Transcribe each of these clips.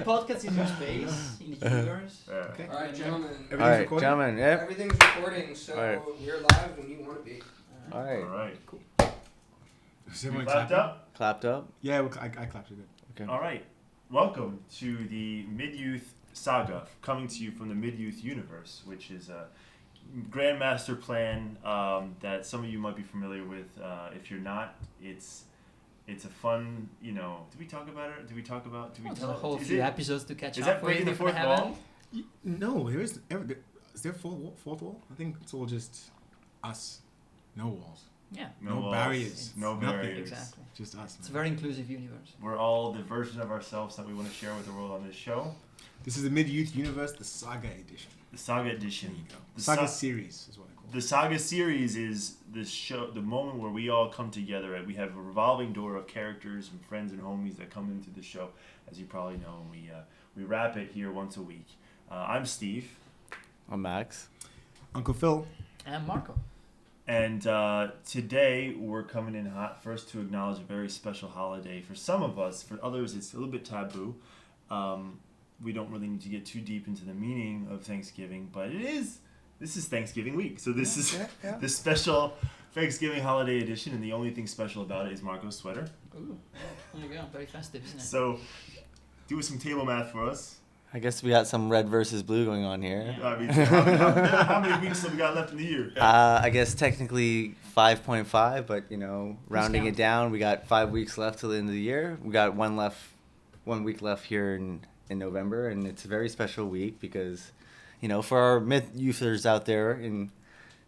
podcast is your space in the universe. Okay. All right, gentlemen. Gentlemen. Yep. Everything's recording, so we're live when you want to be. All right. All right. Cool. Is everyone Clapped clapping? up? Clapped up? Yeah, I clapped it. Okay. All right. Welcome to the MidYouth Saga, coming to you from the MidYouth Universe, which is a grandmaster plan that some of you might be familiar with. If you're not, it's a fun, Did we talk about it? Did we talk about? Did we There's tell a whole is few it- episodes to catch Is up that with. breaking the if we fourth haven't. wall? No, is there fourth wall? I think it's all just us. No walls. Yeah, No walls, barriers. No Nothing. barriers. exactly. Just us. It's a Man. very inclusive universe. We're all the version of ourselves that we want to share with the world on this show. This is the MidYouth Universe, the Saga edition. The Saga There Edition. you go. The Saga Sa- series is what I call The it. Saga series is the moment where we all come together. And we have a revolving door of characters and friends and homies that come into the show, as you probably know. And we wrap it here once a week. I'm Steve, I'm Max. Uncle Phil. And Marco. and today we're coming in hot. First to acknowledge a very special holiday for some of us. For others, it's a little bit taboo. We don't really need to get too deep into the meaning of Thanksgiving, but this is Thanksgiving week. So this is the special Thanksgiving holiday edition, and the only thing special about it is Marco's sweater. Ooh, there you go. Very festive, isn't it? So do some table math for us. I guess we got some red versus blue going on here. I mean, how many weeks have we got left in the year? I guess technically 5.5, but rounding count. it down, we got 5 weeks left till the end of the year. We got 1 week left here in November, and it's a very special week because, for our mid-youthers out there in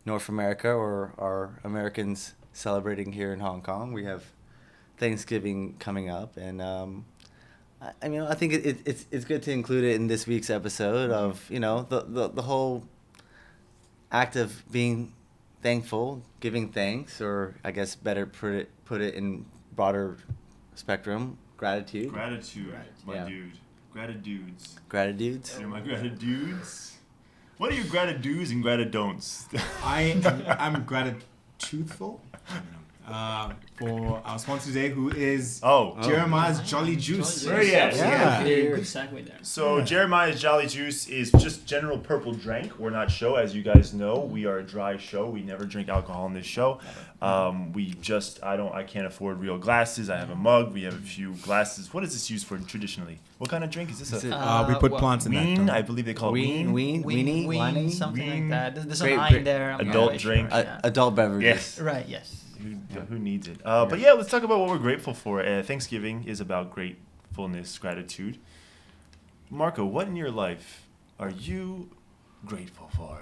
North America or our Americans celebrating here in Hong Kong, we have Thanksgiving coming up, and I think it's good to include it in this week's episode of the whole act of being thankful, giving thanks, or I guess better put it in broader spectrum, gratitude. Gratitude, my Yeah. dude. Gratitudes. Gratitudes. You're my gratitudes. What are your gratitudes and gratidon'ts? I'm gratitudeful for our sponsor today, who is Jeremiah's Jolly Juice. Very yes. Yeah. Good segue there. So Jeremiah's Jolly Juice is just general purple drink. We're not show, as you guys know. We are a dry show. We never drink alcohol in this show. I can't afford real glasses. I have a mug. We have a few glasses. What is this used for traditionally? What kind of drink is this? Is it- We put plants in Ween, that. I believe they call it ween. Weenie, something Ween. like that. There's Great, an I great in there. I'm adult not drink. Sure. Yeah. Adult beverages. Yes. Right, yes. Who needs it? But yeah, let's talk about what we're grateful for. Thanksgiving is about gratefulness, gratitude. Marco, what in your life are you grateful for?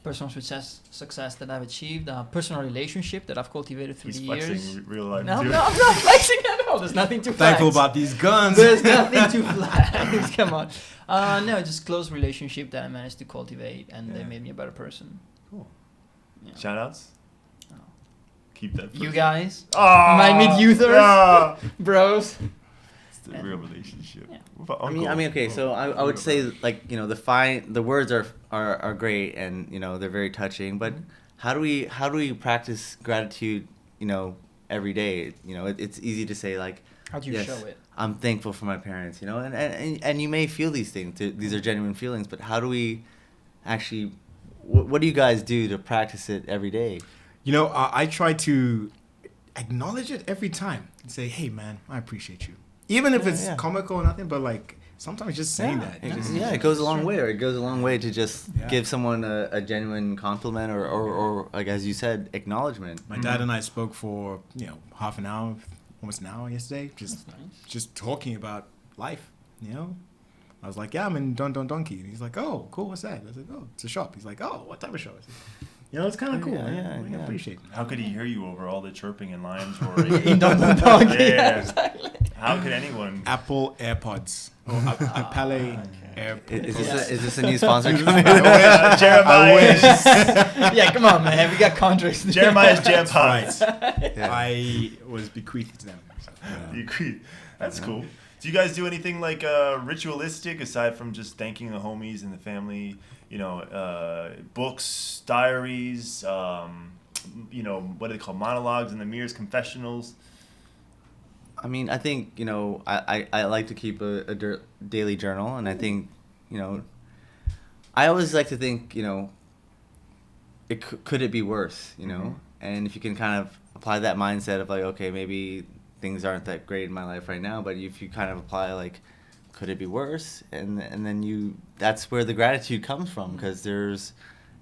Personal success that I've achieved, personal relationship that I've cultivated through He's the flexing years. real life No, too. I'm not flexing at all. There's nothing to flex. Thankful about these guns. There's nothing to flex. Come on. No, just close relationship that I managed to cultivate, and they made me a better person. Cool. Yeah. Shout outs? Oh. Keep that. You guys, Oh, my mid-youthers, yeah. bros. It's the real relationship. Yeah. What about I mean, Uncle? okay. So I would say the words are great and they're very touching. But how do we practice gratitude? Every day. It's easy to say like. How do you yes, show it? I'm thankful for my parents. And you may feel these things. These are genuine feelings. But how do we actually? What do you guys do to practice it every day? I try to acknowledge it every time and say, "Hey, man, I appreciate you." Even if it's comical or nothing, but like sometimes just saying that. It goes a long way. Or it goes a long way to just Yeah. give someone a genuine compliment or like as you said, acknowledgement. My dad and I spoke for half an hour, almost an hour yesterday, That's nice. just talking about life. I was like, "Yeah, I'm in Don Don Donkey," and he's like, "Oh, cool. What's that?" I was like, "Oh, it's a shop." He's like, "Oh, what type of shop?" I said, it's kind of cool. Yeah. I appreciate it. How could he hear you over all the chirping and lions roaring? In Don Don Donkey. Yeah. Exactly. How could anyone? Apple AirPods or Apple AirPods. Is this a new sponsor coming? Jeremiah's, Yeah, come on, man. We got contracts. Jeremiah's Jam Pods. Yeah. I was bequeathed to them. So, You agree? That's cool. Do you guys do anything like ritualistic aside from just thanking the homies and the family? Books, diaries, what do they call monologues in the mirrors, confessionals? I mean, I think, I like to keep a daily journal, and I think, I always like to think, could it be worse, And if you can kind of apply that mindset of like, okay, maybe things aren't that great in my life right now, but if you kind of apply like, could it be worse? And then that's where the gratitude comes from, because there's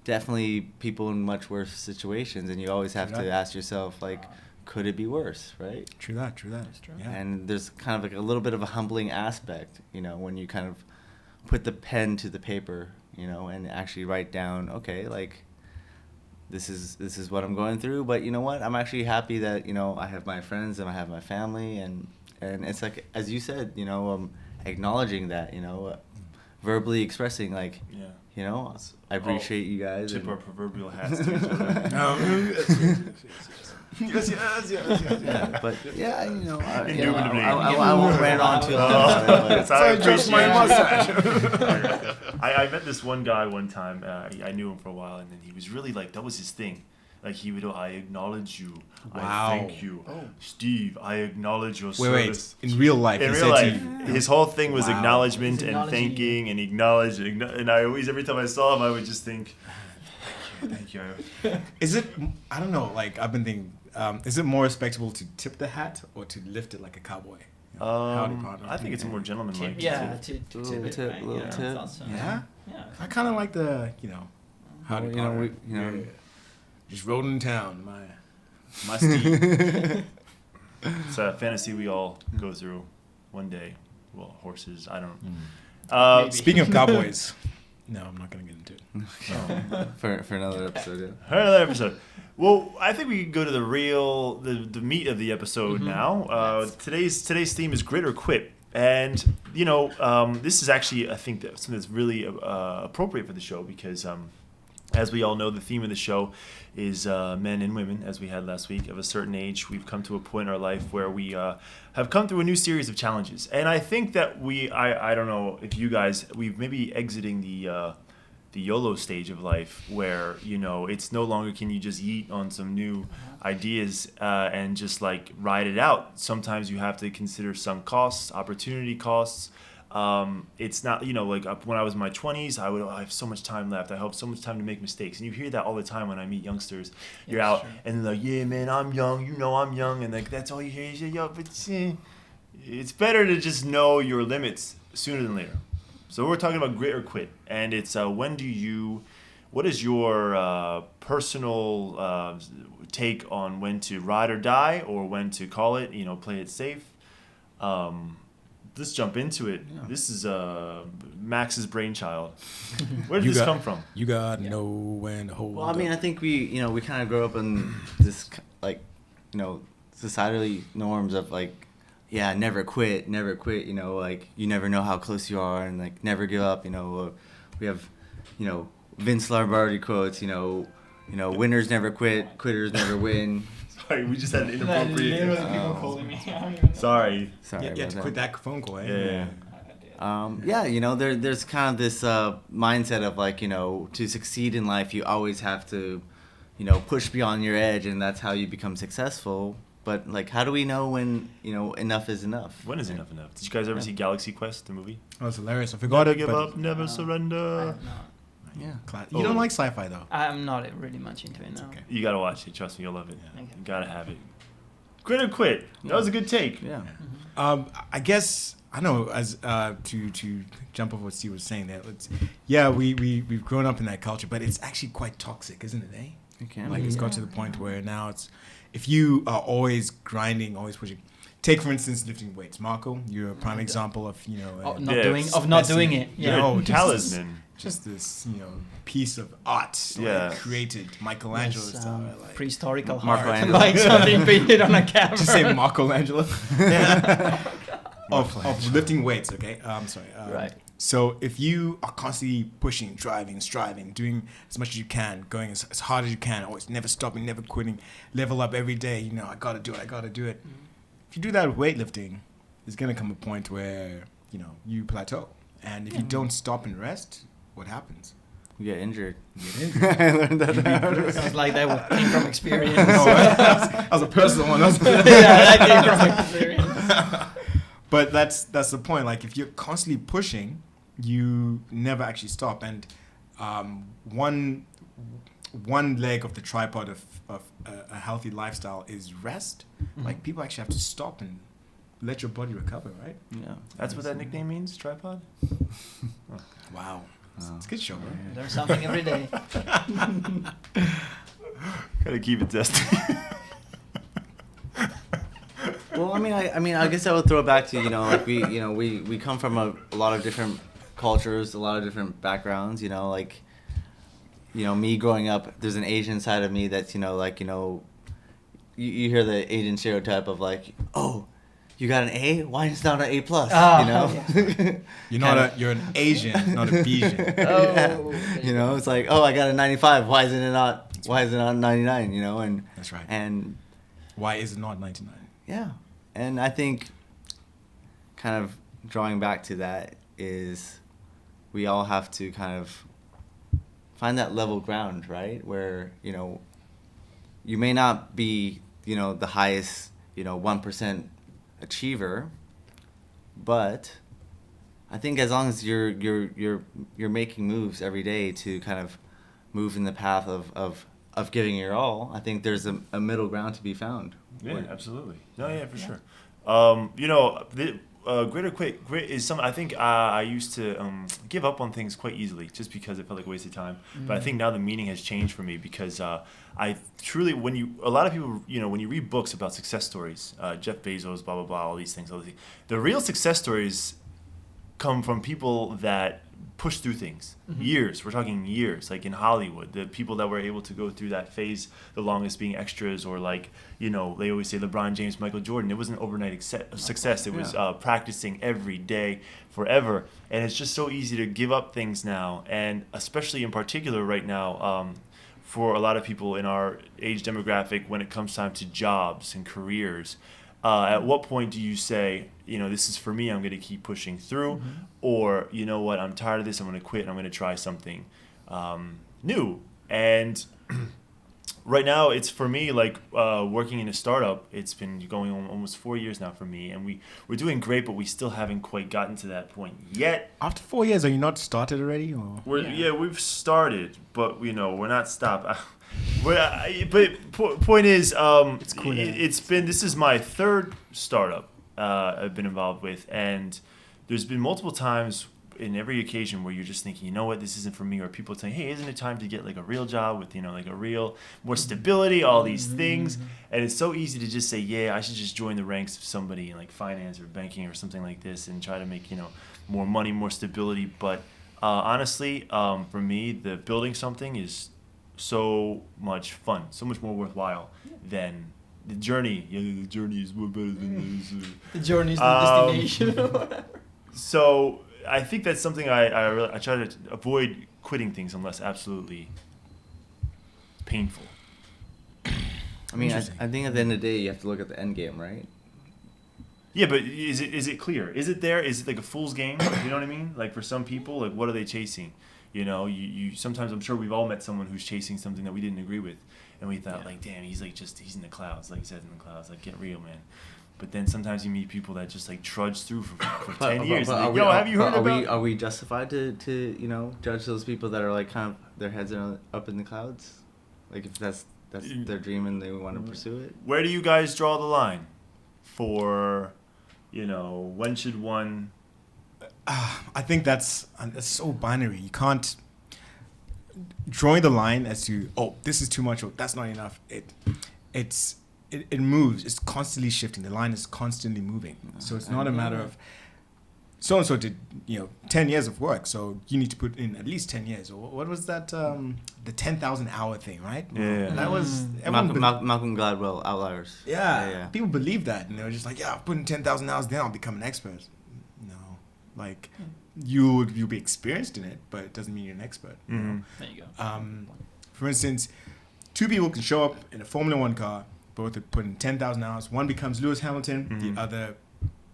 definitely people in much worse situations, and you always have to ask yourself like, could it be worse, right? True that. That's true. Yeah. And there's kind of like a little bit of a humbling aspect, when you kind of put the pen to the paper, and actually write down, okay, like this is what I'm going through, but you know what? I'm actually happy that, I have my friends and I have my family, and it's like, as you said, acknowledging that, verbally expressing like, I appreciate you guys. Tip our proverbial hats to each other. Yes. Yeah, but yeah, Indubitably. I won't rant on too long. But I just my mustache. I met this one guy one time. I knew him for a while, and then he was really like, that was his thing. Like he would, I acknowledge you. Wow. I thank you. Oh. Steve, I acknowledge your Wait. service. In real life. In real life, his whole thing was Wow. acknowledgement He's and thanking and acknowledging. And I always, every time I saw him, I would just think, thank you. Is it? I don't know. Like I've been thinking. Is it more respectable to tip the hat or to lift it like a cowboy? Howdy, partner. I think it's more gentlemanlike. Yeah, Little to tip, right? little Yeah, tip. I thought so. Yeah. Yeah. I kind of like the howdy, Well, partner. we Just rolling in town. My Steve. It's a fantasy we all go through one day. Well, horses, I don't know. Speaking of cowboys, no, I'm not gonna get into it. for another episode. Another episode. Well, I think we can go to the meat of the episode now. Today's theme is grit or quit, and this is actually, I think, something that's really appropriate for the show because, as we all know, the theme of the show is men and women, as we had last week. Of a certain age, we've come to a point in our life where we have come through a new series of challenges, and I think that I don't know if you guys, we've maybe exiting the YOLO stage of life where, it's no longer can you just yeet on some new ideas and just like ride it out. Sometimes you have to consider some costs, opportunity costs. It's not, like when I was in my 20s, I have so much time left. I have so much time to make mistakes. And you hear that all the time when I meet youngsters. You're out sure. and they're like, yeah, man, I'm young. I'm young. And like, that's all you hear. You say, yo, but it's better to just know your limits sooner than later. So we're talking about grit or quit, and it's what is your personal take on when to ride or die or when to call it, play it safe? Let's jump into it. Yeah. This is Max's brainchild. Where did this come from? You gotta know when to hold. Well, I mean, I think we kind of grow up in this societally norms of like, yeah, never quit, like you never know how close you are, and like never give up, we have, Vince Lombardi quotes, winners never quit, quitters never win. Sorry, we just had an inappropriate. Literally people calling me. I don't even know. Sorry. You have to quit that phone call. Yeah. There's kind of this mindset of like, to succeed in life, you always have to, push beyond your edge, and that's how you become successful. But like, how do we know when enough is enough? When is enough? Did you guys ever see Galaxy Quest, the movie? Oh, it's hilarious. I forgot Never it. give but up, never surrender. I have not. Yeah. You don't like sci-fi though. I'm not really much into it now. Okay. You gotta watch it. Trust me, you'll love it. Okay. You gotta have it. Grit or quit. That was a good take. Yeah. I guess I know as to jump off what Steve was saying there. We've grown up in that culture, but it's actually quite toxic, isn't it? It can Like be. it's got to the point where now it's if you are always grinding, always pushing. Take for instance lifting weights. Marco, you're a prime example of not doing it. Yeah. Talisman. Just this piece of art created Michelangelo style. Like, Prehistorical Michelangelo. heart. Like something painted on a camera. just say Michelangelo. of lifting weights, okay? I'm sorry. Right. So if you are constantly pushing, driving, striving, doing as much as you can, going as hard as you can, always never stopping, never quitting, level up every day, I gotta do it. Mm-hmm. If you do that with weightlifting, there's gonna come a point where, you plateau. And if you don't stop and rest, what happens? You get injured. I learned that. Sounds like that came from experience. that was a personal one. That came from experience. But that's the point. Like if you're constantly pushing, you never actually stop. And one leg of the tripod of a healthy lifestyle is rest. Like people actually have to stop and let your body recover, right? Yeah. That's what that nickname means, tripod? Wow. It's a good show, right? Learn something every day. Gotta keep it testing. Well, I guess I would throw it back to, like we come from a lot of different cultures, a lot of different backgrounds, me growing up, there's an Asian side of me that's, you hear the Asian stereotype of like, oh, you got an A? Why is it not an A plus? You're an Asian, not a Bijan. Oh, it's like, oh, I got a 95. Why is it not 99? And That's right. And why is it not 99? yeah, and I think kind of drawing back to that is we all have to kind of find that level ground, right? Where, you may not be, the highest, 1% achiever, but I think as long as you're making moves every day to kind of move in the path of giving your all, I think there's a middle ground to be found. Yeah, absolutely. No, yeah, for sure. Grit or quit. Grit is something I think I used to give up on things quite easily just because it felt like a waste of time. But I think now the meaning has changed for me because I truly, a lot of people, when you read books about success stories, Jeff Bezos, blah, blah, blah, all these things, the real success stories come from people that push through things. Years. We're talking years. Like in Hollywood, the people that were able to go through that phase the longest being extras, or like, they always say LeBron James, Michael Jordan. It wasn't overnight success. It was practicing every day forever. And it's just so easy to give up things now. And especially in particular right now, for a lot of people in our age demographic, when it comes time to jobs and careers, at what point do you say, this is for me, I'm going to keep pushing through, or, you know what, I'm tired of this, I'm going to quit, and I'm going to try something new. And right now, it's for me, like working in a startup, it's been going on almost 4 years now for me, and we're doing great, but we still haven't quite gotten to that point yet. After 4 years, are you not started already? Or? We've started, but, we're not stopped. But point is, It's cool, this is my third startup I've been involved with, and there's been multiple times in every occasion where you're just thinking, you know what, this isn't for me, or people saying, hey, isn't it time to get like a real job with, like a real, more stability, all these things, and it's so easy to just say, yeah, I should just join the ranks of somebody in like finance or banking or something like this and try to make, more money, more stability, but honestly, for me, the building something is so much fun, so much more worthwhile than the journey. The journey is more better than this. The journey is the destination. So I think that's something I try to avoid quitting things unless absolutely painful. I mean, I think at the end of the day, you have to look at the end game, right? Yeah, but is it clear? Is it there? Is it like a fool's game? You know what I mean? Like for some people, like what are they chasing? You sometimes I'm sure we've all met someone who's chasing something that we didn't agree with, and we thought like, damn, he's in the clouds, like he says in the clouds, like get real, man. But then sometimes you meet people that just like trudge through for 10 years. Like, have you heard about? Are we justified to judge those people that are like kind of their heads are up in the clouds, like if that's their dream and they want to pursue it? Where do you guys draw the line for, when should one? I think that's so binary. You can't drawing the line as to this is too much or that's not enough. It moves. It's constantly shifting. The line is constantly moving. So it's not a matter of so and so did 10 years of work. So you need to put in at least 10 years. Or what was that? The 10,000 hour thing, right? Yeah. That was Malcolm Gladwell Outliers. Yeah. People believe that, and they were just like, yeah, putting 10,000 hours down, I'll become an expert. No, like you'll be experienced in it, but it doesn't mean you're an expert. Mm-hmm. There you go. For instance, two people can show up in a Formula One car, both have put in 10,000 hours. One becomes Lewis Hamilton, the other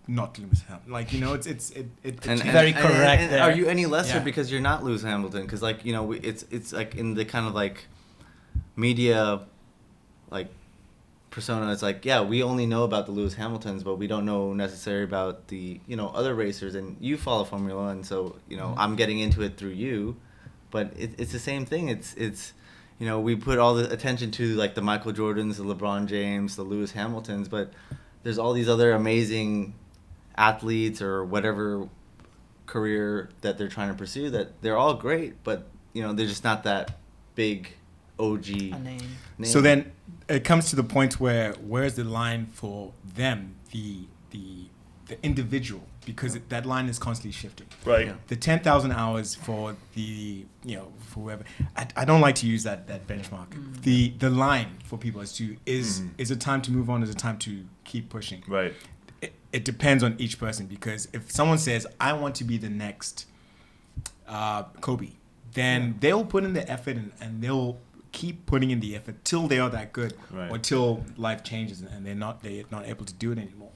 not Lewis Hamilton. Like it's very correct. And are you any lesser because you're not Lewis Hamilton? Because like it's like in the kind of like media like persona. It's like, yeah, we only know about the Lewis Hamiltons, but we don't know necessarily about the, other racers. And you follow Formula One, so, I'm getting into it through you. But it's the same thing. It's we put all the attention to, like, the Michael Jordans, the LeBron James, the Lewis Hamiltons, but there's all these other amazing athletes or whatever career that they're trying to pursue that they're all great, but, they're just not that big OG name. So then it comes to the point where's the line for them, the individual, because that line is constantly shifting. Right. Yeah. The 10,000 hours for the, for whoever, I don't like to use that benchmark. The line for people is a time to move on, is a time to keep pushing. Right. It depends on each person, because if someone says, I want to be the next Kobe, then they'll put in the effort and they'll keep putting in the effort till they are that good, right, or till life changes and they're not able to do it anymore.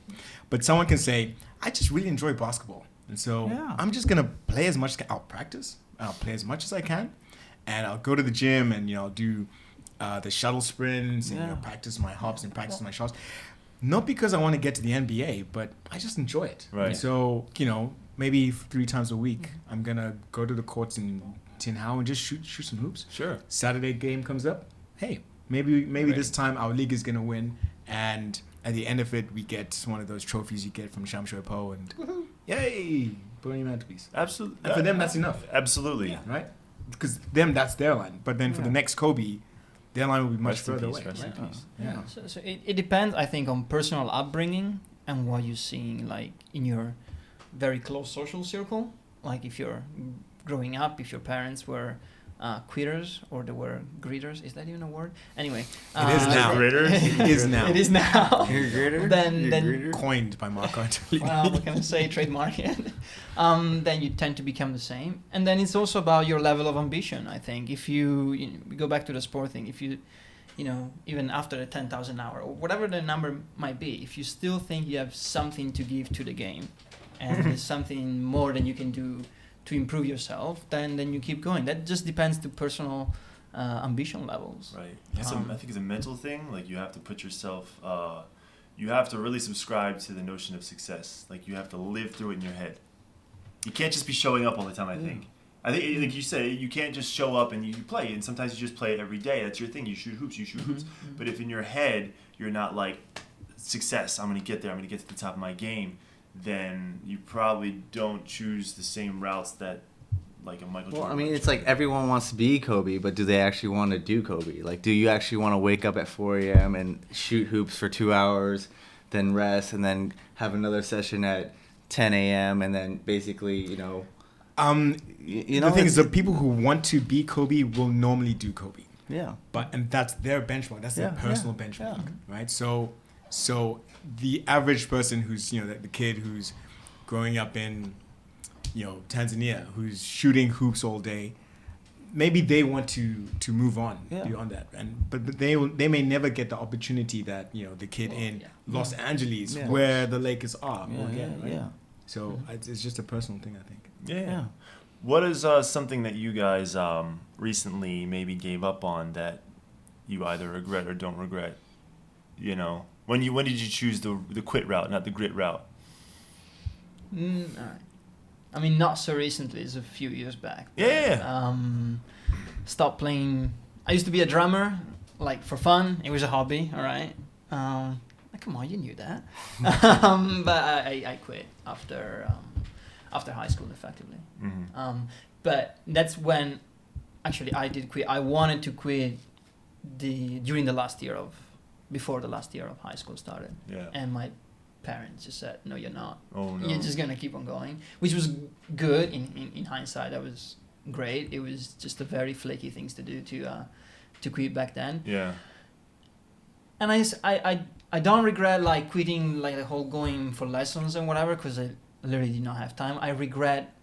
But someone can say, I just really enjoy basketball, and so I'm just gonna play as much. I'll practice. I'll play as much as I can, and I'll go to the gym and do the shuttle sprints and practice my hops and practice my shots. Not because I want to get to the NBA, but I just enjoy it. Right. So maybe 3 times a week, I'm gonna go to the courts in Tin Hau and just shoot some hoops. Sure. Saturday game comes up. Hey, maybe this time our league is gonna win, and at the end of it, we get one of those trophies you get from Sham Shui Po, and yay, put on your mantelpiece. Absolutely. And for them, that's enough. Absolutely. Right? Because them, that's their line. But then for the next Kobe, their line will be much further away. Rest in peace. Yeah. So it depends, I think, on personal upbringing and what you're seeing, like, in your very close social circle. Like, if you're growing up, if your parents were quitters or they were greeters, is that even a word? Anyway, It is now. It is now. It is now. You're a greeter? Then Coined by Mark Antolini. well, what can I say? Trademark it. Then you tend to become the same, and then it's also about your level of ambition. I think if we go back to the sport thing, if you even after the 10,000 hour or whatever the number might be, if you still think you have something to give to the game, and there's something more than you can do to improve yourself, then you keep going. That just depends to personal ambition levels. Right. I think it's a mental thing. Like, you have to put yourself, you have to really subscribe to the notion of success. Like, you have to live through it in your head. You can't just be showing up all the time, I think. I think, like you say, you can't just show up and you play. And sometimes you just play every day. That's your thing. You shoot hoops. But if in your head, you're not like, success, I'm going to get there, I'm going to get to the top of my game, then you probably don't choose the same routes that, like, a Michael Jordan. Well, I mean, it's like everyone wants to be Kobe, but do they actually want to do Kobe? Like, do you actually want to wake up at 4 a.m. and shoot hoops for 2 hours, then rest, and then have another session at 10 a.m. and then basically, the thing is, the people who want to be Kobe will normally do Kobe. Yeah. And that's their benchmark. That's their personal benchmark, right? So the average person who's the kid who's growing up in Tanzania, who's shooting hoops all day, maybe they want to move on beyond that, but they may never get the opportunity that the kid in Los Angeles where the Lakers are will get, right? So it's just a personal thing, I think. Yeah. What is something that you guys recently maybe gave up on that you either regret or don't regret? When did you choose the quit route, not the grit route? All right. I mean, not so recently. It's a few years back. Yeah. Stopped playing. I used to be a drummer, like, for fun. It was a hobby. All right. Come on, you knew that. But I quit after high school, effectively. Mm-hmm. But that's when, actually, I did quit. I wanted to quit before the last year of high school started. Yeah. And my parents just said, no, you're not. Oh, no. You're just going to keep on going, which was good in hindsight. That was great. It was just a very flaky things to do to quit back then. Yeah. And I don't regret, like, quitting, like, the whole going for lessons and whatever, because I literally did not have time. I regret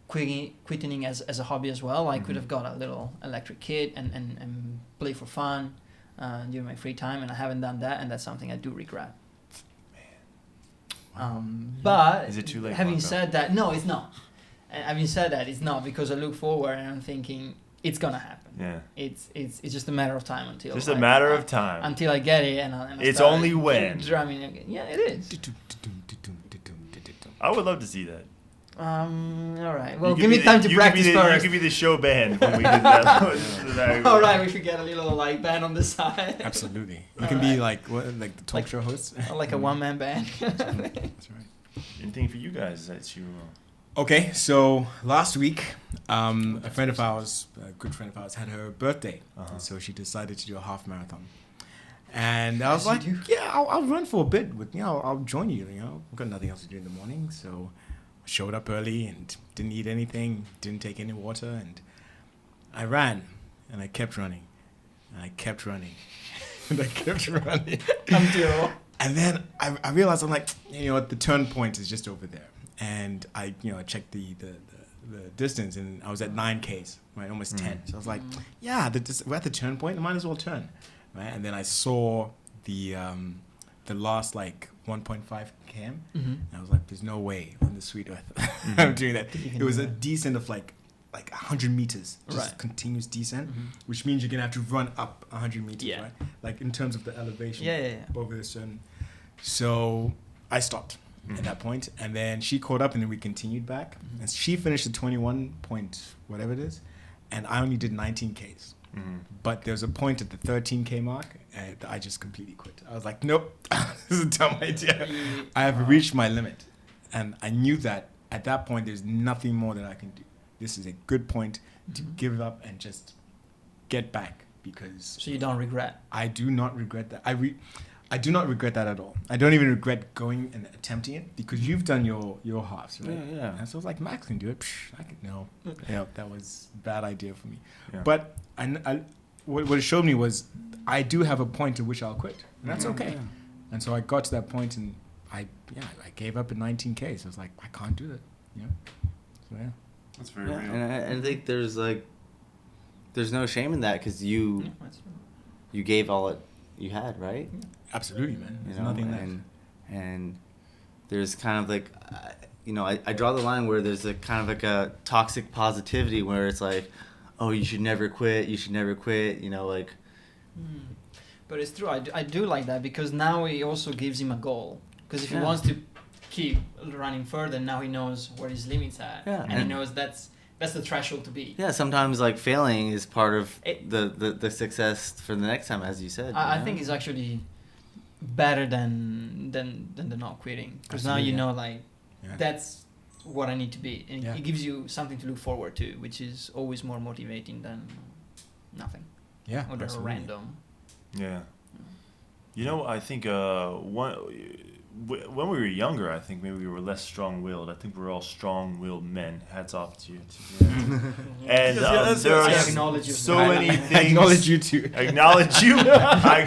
quitting as a hobby as well. I could have got a little electric kit and play for fun during my free time, and I haven't done that, and that's something I do regret. But is it too late? Having Marco? said that, no, it's not. Having said that, it's not, because I look forward and I'm thinking, it's gonna happen. Yeah. It's just a matter of time until. Just a matter of time. Until I get it, and I It's start only when. drumming again. Yeah, it is. I would love to see that. All right. Well, You give me could be time the- to you could be practice the- first. You could be the show band when we did that. All right, we should get a little like band on the side. Absolutely. You can be like the talk show host. Or like a one-man band. That's right. Anything for you guys that you... Okay, so last week, a friend of ours, a good friend of ours, had her birthday, and so she decided to do a half marathon. And I was like, yeah, I'll run for a bit. I'll join you. I've got nothing else to do in the morning, so I showed up early and didn't eat anything, didn't take any water, and I ran, and I kept running, and I kept running, and I kept running. Until. And then I realized, I'm like, what, the turn point is just over there. And I checked the distance, and I was at 9Ks, right, almost 10. So I was like, yeah, we're at the turn point. I might as well turn, right? And then I saw the last like 1.5 km, and I was like, there's no way on the sweet earth I'm doing that. It was a descent of like 100 meters, just continuous descent, which means you're gonna have to run up 100 meters, right? Like in terms of the elevation, over the certain. So I stopped at that point, and then she caught up, and then we continued back, and she finished at 21 point whatever it is, and I only did 19 Ks. But there's a point at the 13K mark, and I just completely quit. I was like, nope, this is a dumb idea. I have reached my limit, and I knew that at that point there's nothing more that I can do. This is a good point to give up and just get back, because So you don't regret. I do not regret that. I do not regret that at all. I don't even regret going and attempting it, because you've done your halves, right? Yeah. And so I was like, Max can do it. I could no. Yeah, that was a bad idea for me. Yeah. But what it showed me was I do have a point at which I'll quit, and that's okay. Yeah. And so I got to that point, and I gave up at 19K. So I was like, I can't do that. So yeah. That's very Yeah, real. and I think there's no shame in that, because you gave all it you had, right? Absolutely, man. There's You know, nothing left. and there's kind of like, I draw the line where there's a kind of like a toxic positivity where it's like, oh, you should never quit, like. But it's true. I do like that, because now it also gives him a goal. Because if he wants to keep running further, now he knows where his limits are, and he knows that's the threshold to be. Yeah, sometimes like failing is part of the success for the next time, as you said. I think it's actually better than the not quitting, because now you know that's what I need to be, and it gives you something to look forward to, which is always more motivating than nothing. Yeah, Or the absolutely. random. Yeah. I think when we were younger, I think maybe we were less strong-willed. I think we're all strong-willed men. Hats off to you. And there I are acknowledge you. so many things. I acknowledge you too. Acknowledge you. I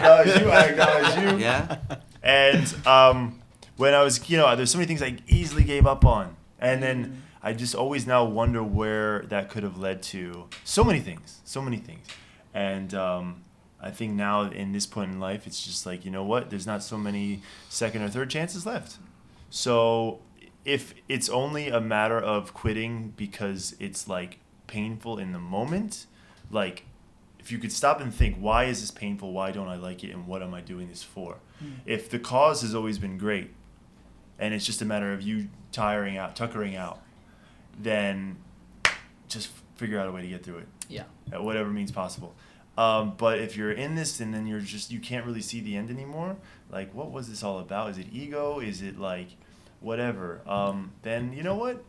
acknowledge you. Yeah. And when I was, there's so many things I easily gave up on. And then I just always now wonder where that could have led to. So many things. And I think now in this point in life, it's just like, you know what? There's not so many second or third chances left. So if it's only a matter of quitting because it's like painful in the moment, like if you could stop and think, why is this painful? Why don't I like it? And what am I doing this for? If the cause has always been great and it's just a matter of you tuckering out, then just figure out a way to get through it. Yeah. At whatever means possible. But if you're in this and then you can't really see the end anymore, like what was this all about? Is it ego? Is it like whatever? Then you know what?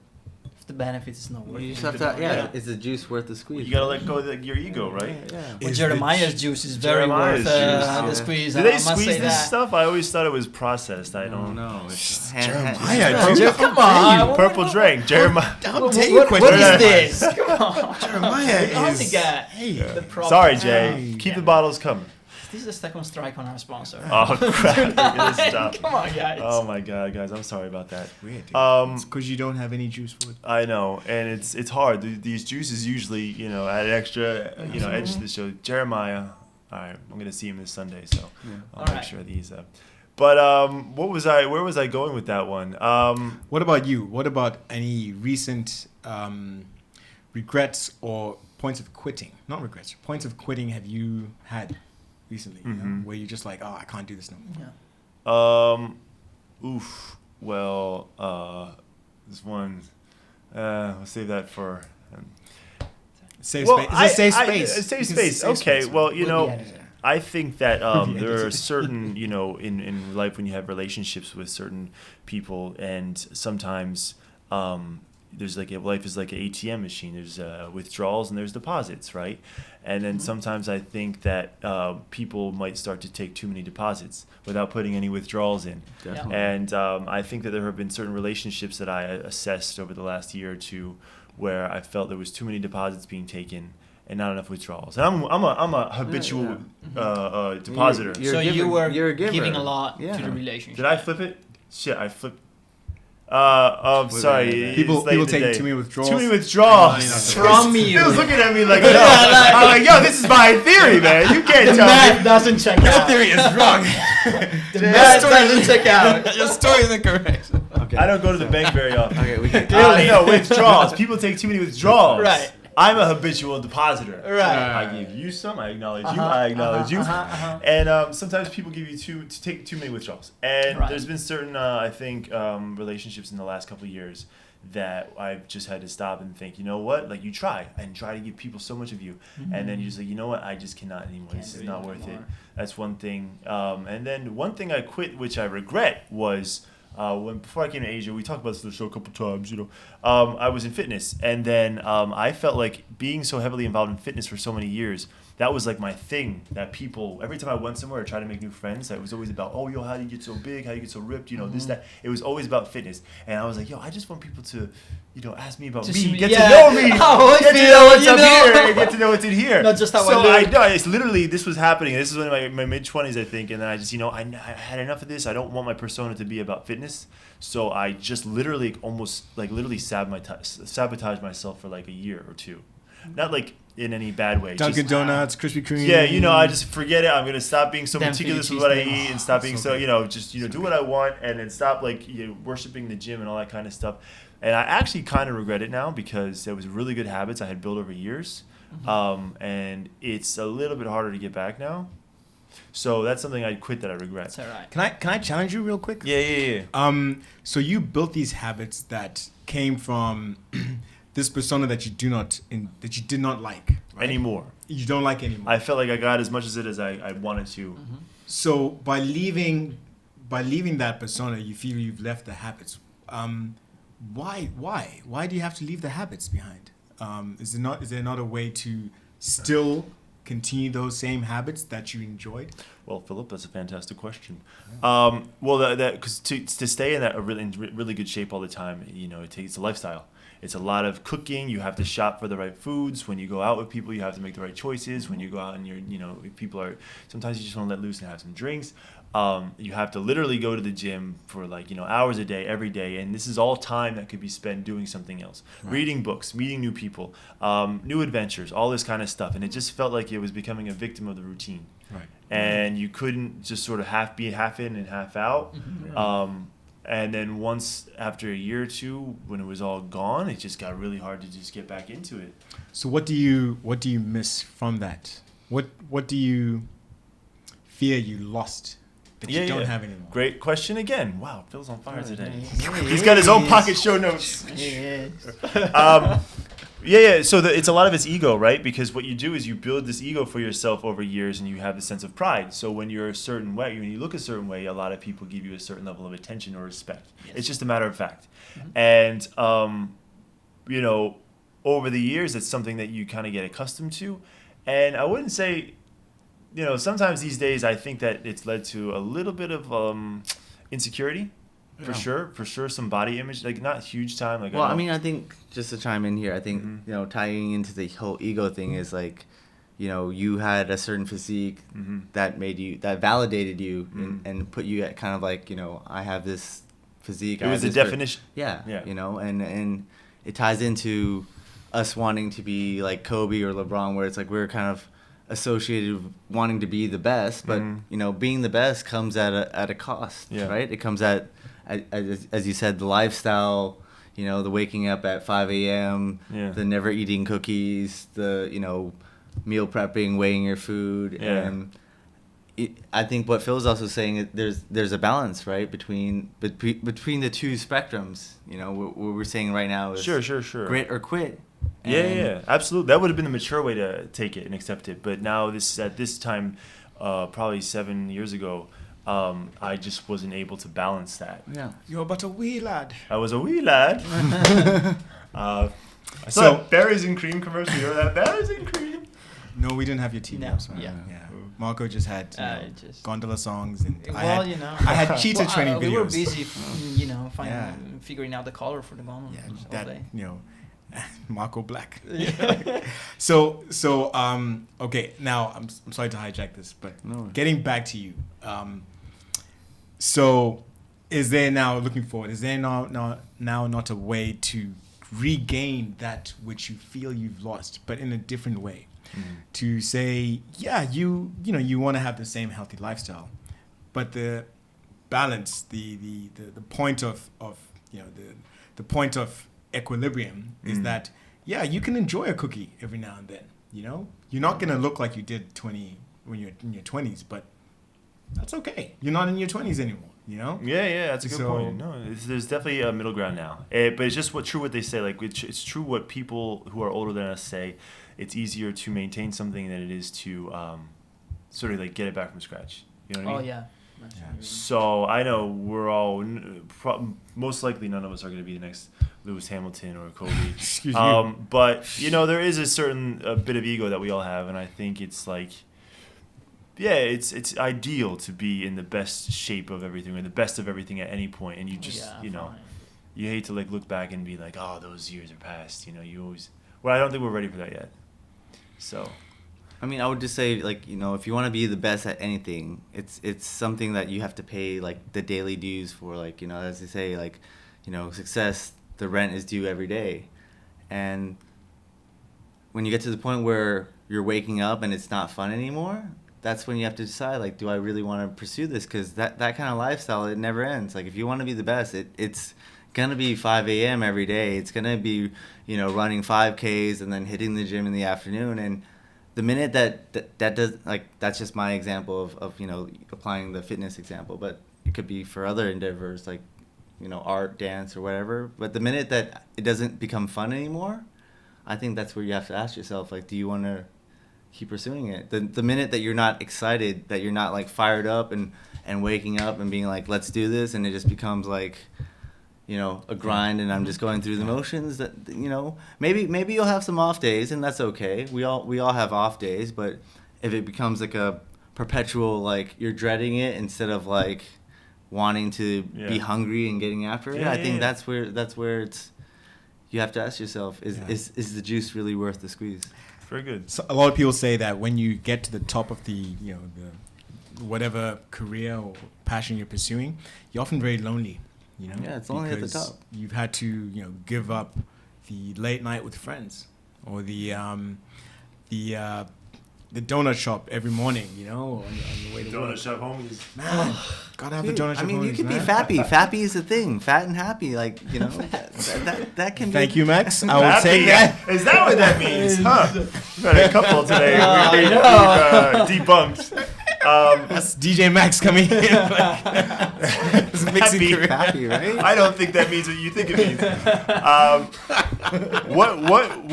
If the benefits is not worth You it. just have to, is the juice worth the squeeze? You gotta let go of your ego, right? Yeah. Well, Jeremiah's juice is very Jeremiah's worth juice, the squeeze. Do I they must squeeze say this that. stuff? I always thought it was processed. I don't know. No, it's Jeremiah, Dude, come on. Purple drink, Jeremiah. How dare you What question is that? this? Come on. Jeremiah We only is. got Hey. the proper- Sorry, Jay. Keep the bottles coming. This is the second strike on our sponsor. Oh crap! Stop. Come on, guys. Oh my god, guys, I'm sorry about that. Weird. It's because you don't have any juice for it. I know, and it's hard. These juices usually, add an extra, edge to the show. Jeremiah, all right, I'm gonna see him this Sunday, so I'll make sure these up. But where was I going with that one? What about you? What about any recent regrets or points of quitting, not regrets, points of quitting have you had recently, you know, where you're just like, oh, I can't do this no more? Yeah. Well, this one, we'll save that for... Safe space. It's a safe space. Safe It's a space. safe Okay. space. Well, you know, Yeah. I think that there are certain, you know, in life when you have relationships with certain people, and sometimes there's like life is like an ATM machine. There's withdrawals and there's deposits, right? And then sometimes I think that people might start to take too many deposits without putting any withdrawals in. Definitely. And I think that there have been certain relationships that I assessed over the last year or two where I felt there was too many deposits being taken and not enough withdrawals. And I'm a habitual depositor. You're So a giver. you were You're a giver. giving a lot Yeah. to the relationship. Did I flip it? Shit, I flipped. Sorry. People it's late take today. too many withdrawals. Too many withdrawals. From you. He was looking at me like, no. I'm like, yo, this is my theory, man. You can't The tell math me. doesn't check out. theory is wrong. The math doesn't check out. Your story isn't correct. Okay. I don't go to the bank very often. Okay, we can. No, withdrawals. People take too many withdrawals. Right. I'm a habitual depositor. Right. I give you some. I acknowledge you. I acknowledge you. And sometimes people give you take too many withdrawals. And Right. there's been certain, I think, relationships in the last couple of years that I've just had to stop and think, you know what? Like you try to give people so much of you, and then you just like, you know what? I just cannot anymore. Can't This do is it not worth it. anymore. That's one thing. And then one thing I quit, which I regret, was. Before I came to Asia, we talked about this on the show a couple times, you know, I was in fitness, and then I felt like being so heavily involved in fitness for so many years, that was like my thing, that people, every time I went somewhere or tried to make new friends, it was always about, oh, yo, how do you get so big, how do you get so ripped, you know, this, that. It was always about fitness, and I was like, yo, I just want people to, you know, ask me about Just me, me, get yeah. to know me, How I get to feel, know what's you up know? here, and get to know what's in here. Not just how so I look. know, it's literally, this was happening, this is in my mid-20s, I think, and then I just, you know, I had enough of this, I don't want my persona to be about fitness, so I just literally sabotage myself for like a year or two. Not like in any bad way. Dunkin' just, Donuts, Krispy Kreme. yeah, you know, I just forget it. I'm going to stop being so Damn meticulous Philly with what I cheesesteak. eat and stop being so so, good. you know, just, you know, do what I want and then stop like, you know, worshiping the gym and all that kind of stuff. And I actually kind of regret it now because there was really good habits I had built over years. And it's a little bit harder to get back now. So that's something I quit that I regret. That's all right. Can I challenge you real quick? Yeah. So you built these habits that came from this persona that you did not like, right? Anymore. You don't like anymore. I felt like I got as much as it as I wanted to. So by leaving that persona, you feel you've left the habits. Why do you have to leave the habits behind? Is there not a way to still continue those same habits that you enjoyed? Well, Philip, that's a fantastic question. Well, because to stay in that really good shape all the time, you know, it's a lifestyle. It's a lot of cooking. You have to shop for the right foods. When you go out with people, you have to make the right choices. When you go out and if people are, sometimes you just want to let loose and have some drinks. You have to literally go to the gym for hours a day, every day. And this is all time that could be spent doing something else. Right. Reading books, meeting new people, new adventures, all this kind of stuff. And it just felt like it was becoming a victim of the routine. Right. And you couldn't just sort of be half in and half out. Mm-hmm. And then once after a year or two, when it was all gone, it just got really hard to just get back into it. So what do you miss from that? What do you fear you lost that you don't have anymore? Great question again. Wow, Phil's on fire today. Yeah. He's got his own pocket show notes. Yeah. So it's a lot of it's ego, right? Because what you do is you build this ego for yourself over years, and you have this sense of pride. So when you're a certain way, when you look a certain way, a lot of people give you a certain level of attention or respect. Yes. It's just a matter of fact. Mm-hmm. And over the years, it's something that you kind of get accustomed to. And I wouldn't say, sometimes these days I think that it's led to a little bit of insecurity. For sure, some body image, not huge time. I think just to chime in here, I think mm-hmm. Tying into the whole ego thing is you had a certain physique mm-hmm. that validated you mm-hmm. and put you at kind of I have this physique. It was a definition. Yeah. And it ties into us wanting to be like Kobe or LeBron, where it's we're kind of associated with wanting to be the best, but mm-hmm. Being the best comes at a cost, yeah. right? It comes at, as you said, the lifestyle, the waking up at 5 a.m., the never eating cookies, the, meal prepping, weighing your food. Yeah. And I think what Phil's also saying is there's a balance, right, between the two spectrums. What we're saying right now is sure. grit or quit. Yeah, absolutely. That would have been the mature way to take it and accept it. But now at this time, probably 7 years ago, I just wasn't able to balance that. Yeah. You're but a wee lad. I was a wee lad. I saw that berries and cream commercial. You remember that berries and cream? No, we didn't have your TV. No, I'm sorry. yeah. Marco just had gondola songs, and I I had cheetah training videos. We were busy, figuring out the color for the gondola all day. Marco Black. So okay. Now I'm sorry to hijack this, but getting back to you. So is there now, looking forward, is there now not a way to regain that which you feel you've lost, but in a different way? To say, you want to have the same healthy lifestyle, but the balance, the point of the point of equilibrium is that you can enjoy a cookie every now and then. You're not gonna look like you did when you're in your 20s, but that's okay. You're not in your 20s anymore. Yeah, that's a good point. No, there's definitely a middle ground now. But it's just true what they say. Like it's true what people who are older than us say. It's easier to maintain something than it is to sort of like get it back from scratch. You know what I mean? Oh yeah. So I know we're all most likely none of us are going to be the next Lewis Hamilton or Kobe. Excuse me. But there is a certain bit of ego that we all have, and I think it's like. Yeah, it's ideal to be in the best shape of everything or the best of everything at any point, and you just you hate to look back and be like, oh, those years are past. You always. Well, I don't think we're ready for that yet. So. I mean, I would just say, if you want to be the best at anything, it's something that you have to pay the daily dues for. As they say, success, the rent is due every day, and when you get to the point where you're waking up and it's not fun anymore. That's when you have to decide, do I really want to pursue this? Because that kind of lifestyle, it never ends. If you want to be the best, it's going to be 5 a.m. every day. It's going to be, running 5Ks and then hitting the gym in the afternoon. And the minute that does, that's just my example of applying the fitness example. But it could be for other endeavors, art, dance, or whatever. But the minute that it doesn't become fun anymore, I think that's where you have to ask yourself, do you want to keep pursuing it? The minute that you're not excited, that you're not fired up and waking up and being let's do this, and it just becomes a grind, and I'm just going through the motions, that maybe you'll have some off days, and that's okay. We all have off days, but if it becomes a perpetual you're dreading it instead of wanting to be hungry and getting after it, I think that's where it's, you have to ask yourself, is the juice really worth the squeeze? Very good. So a lot of people say that when you get to the top of the whatever career or passion you're pursuing, you're often very lonely. Yeah, it's only at the top. You've had to give up the late night with friends, or the donut shop every morning. On the way to work. Donut shop homies. Man, gotta have the donut shop homies. I mean, you can be man. fappy. Fappy is a thing. Fat and happy, that can be. Thank you, Max. I will take that. Is that what that means? Huh? We've had a couple today. We've debunked. That's DJ Max coming in. Happy, right? I don't think that means what you think it means.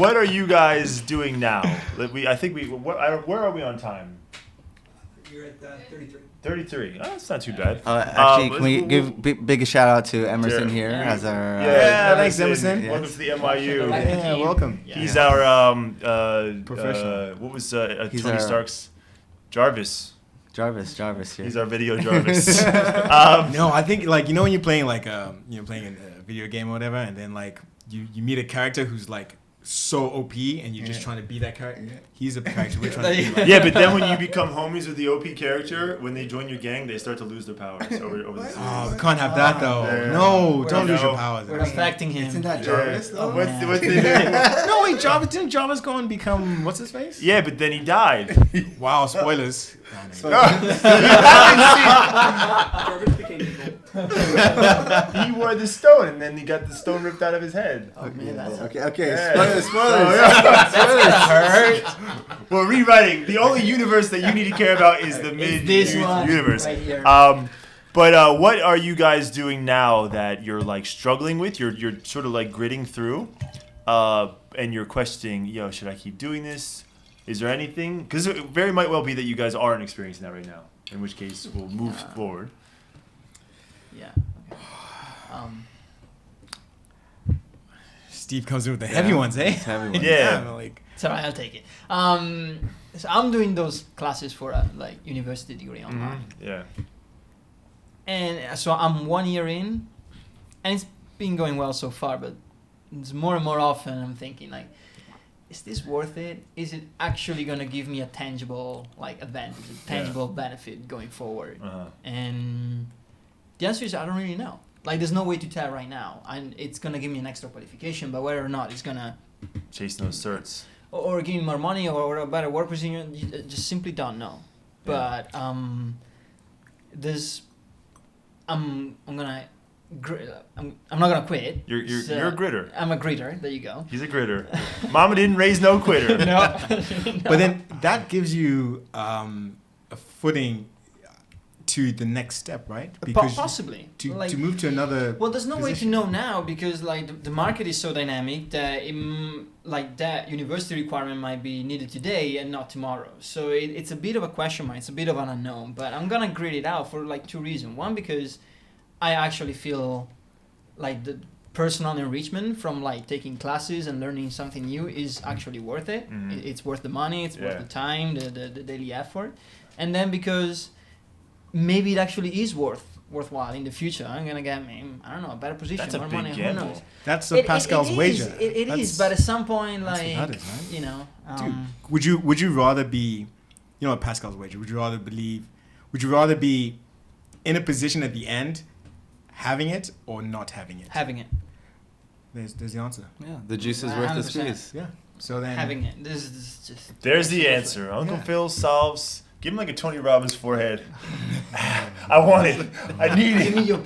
What are you guys doing now? Where are we on time? You're at 33. 33. Oh, that's not too bad. Actually, can we give big shout out to Emerson here as our... thanks, Emerson. Welcome to the MYU. Yeah, welcome. Yeah. He's our professional. What was Tony Stark's Jarvis? Jarvis here. He's our video Jarvis. No, I think when you're playing playing a video game or whatever, and then you meet a character who's so OP, and you're just trying to be that character. He's a character we're trying to be. Yeah, but then when you become homies with the OP character, when they join your gang, they start to lose their powers over the season. Oh, we can't have that though. Yeah. No, don't lose your powers. We're affecting him. Isn't that Jarvis though? What's the name? No, wait, Jarvis didn't Jarvis go and become what's his face? Yeah, but then he died. Wow, spoilers. Jarvis became evil. He wore the stone, and then he got the stone ripped out of his head. Oh man, that's Okay. Yeah. Spoilers. Well, rewriting. The only universe that you need to care about is the this MidYouth one Universe. right here. But what are you guys doing now that you're like struggling with? You're sort of like gritting through, and you're questioning, should I keep doing this? Is there anything? Because it very might well be that you guys aren't experiencing that right now. In which case, we'll move forward. Yeah. Steve comes in with the heavy ones, eh? Heavy ones. Yeah. I'm like, So I'll take it. So I'm doing those classes for a university degree online. Yeah. And so I'm 1 year in, and it's been going well so far, but it's more and more often I'm thinking like, is this worth it? Is it actually going to give me a tangible advantage, a tangible benefit going forward? Uh-huh. And the answer is I don't really know. There's no way to tell right now. And it's going to give me an extra qualification, but whether or not it's going to Chasing those certs. or give me more money or a better work position, you just simply don't know. Yeah. But there's I'm not gonna quit. You're a gritter. I'm a gritter. There you go. He's a gritter. Mama didn't raise no quitter. No. but then that gives you a footing to the next step, right? Possibly to move to another. Well, there's no way to position. know now because the market is so dynamic that that university requirement might be needed today and not tomorrow. So it's a bit of a question mark. It's a bit of an unknown. But I'm gonna grit it out for two reasons. One, because I actually feel like the personal enrichment from taking classes and learning something new is actually worth it. Mhm. It's worth the money. It's worth Yeah. the time, the daily effort, and then because maybe it actually is worthwhile in the future. I'm gonna get a better position, That's a more big money. Who gamble. knows? That's It Pascal's is, wager. It That's- is, but at some point, that's what that is, right? Dude, would you rather be, what Pascal's wager? Would you rather be in a position at the end, having it or not having it? having it, There's the answer. Yeah, the juice is worth the 100%. squeeze. Yeah. So then having it. This is just. There's the answer. Uncle Yeah. Phil solves. Give him a Tony Robbins forehead. I want it. I need Give me it. your